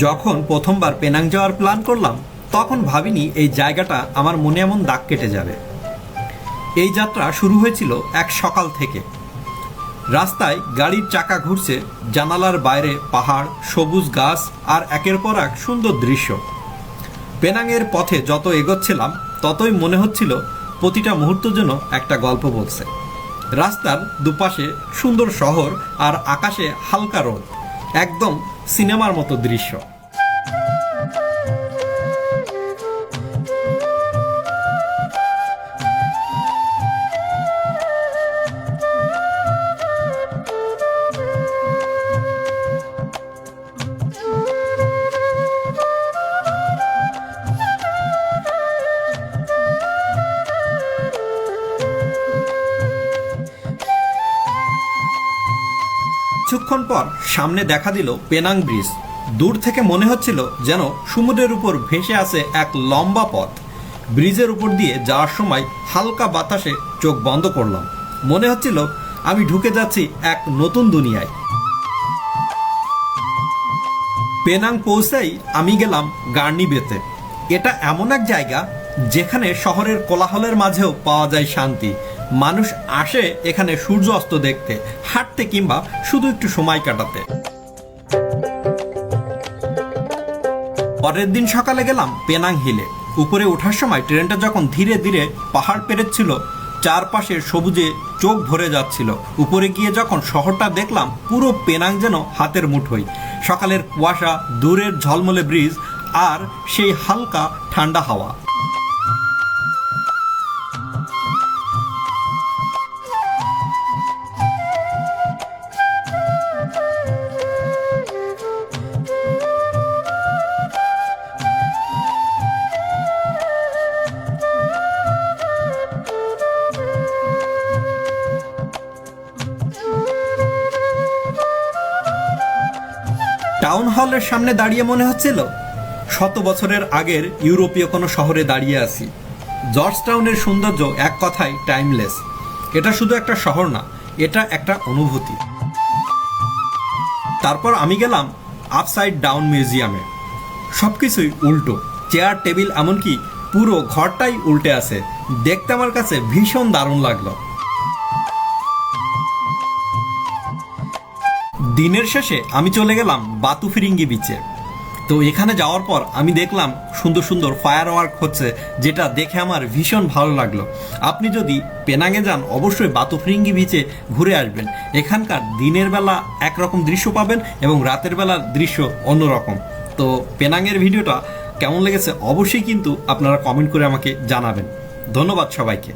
যখন প্রথমবার পেনাং যাওয়ার প্ল্যান করলাম তখন ভাবিনি এই জায়গাটা আমার মনে এমন দাগ কেটে যাবে। এই যাত্রা শুরু হয়েছিল এক সকাল থেকে। রাস্তায় গাড়ির চাকা ঘুরছে, জানালার বাইরে পাহাড়, সবুজ গাছ আর একের পর এক সুন্দর দৃশ্য। পেনাংয়ের পথে যত এগোচ্ছিলাম ততই মনে হচ্ছিল প্রতিটা মুহূর্ত যেন একটা গল্প বলছে। রাস্তার দুপাশে সুন্দর শহর আর আকাশে হালকা রোদ, একদম সিনেমার মতো দৃশ্য। কিছুক্ষণ পর সামনে দেখা দিল পেনাং ব্রিজ। দূর থেকে মনে হচ্ছিল যেন সমুদ্রের উপর ভেসে আছে এক লম্বা পথ। ব্রিজের উপর দিয়ে যাওয়ার সময় হালকা বাতাসে চোখ বন্ধ করলাম, মনে হচ্ছিল আমি ঢুকে যাচ্ছি এক নতুন দুনিয়ায়। পেনাং পৌঁছেই আমি গেলাম গার্নি বেতে। এটা এমন এক জায়গা যেখানে শহরের কোলাহলের মাঝেও পাওয়া যায় শান্তি। মানুষ আসে এখানে সূর্য অস্ত দেখতে, হাঁটতে কিংবা শুধু একটু সময় কাটাতে। পরের দিন সকালে গেলাম পেনাং হিলে। উপরে ওঠার সময় ট্রেনটা যখন ধীরে ধীরে পাহাড় পেরোচ্ছিল, চারপাশে সবুজে চোখ ভরে যাচ্ছিল। উপরে গিয়ে যখন শহরটা দেখলাম, পুরো পেনাং যেন হাতের মুঠোয়। সকালের কুয়াশা, দূরের ঝলমলে ব্রিজ আর সেই হালকা ঠান্ডা হাওয়া। টাউন হলের সামনে দাঁড়িয়ে মনে হচ্ছিল শত বছরের আগের ইউরোপীয় কোনো শহরে দাঁড়িয়ে আছি। জর্জ টাউনের সৌন্দর্য এক কথায় টাইমলেস। এটা শুধু একটা শহর না, এটা একটা অনুভূতি। তারপর আমি গেলাম আপসাইড ডাউন মিউজিয়ামে। সবকিছুই উল্টো, চেয়ার, টেবিল, এমনকি পুরো ঘরটাই উল্টে আছে। দেখতে আমার কাছে ভীষণ দারুণ লাগলো। দিনের শেষে আমি চলে গেলাম বাতুফিরিঙ্গি বিচে। তো এখানে যাওয়ার পর আমি দেখলাম সুন্দর সুন্দর ফায়ার ওয়ার্ক হচ্ছে, যেটা দেখে আমার ভীষণ ভালো লাগলো। আপনি যদি পেনাংয়ে যান অবশ্যই বাতুফিরিঙ্গি বিচে ঘুরে আসবেন। এখানকার দিনের বেলা একরকম দৃশ্য পাবেন এবং রাতের বেলার দৃশ্য অন্যরকম। তো পেনাংয়ের ভিডিওটা কেমন লেগেছে অবশ্যই কিন্তু আপনারা কমেন্ট করে আমাকে জানাবেন। ধন্যবাদ সবাইকে।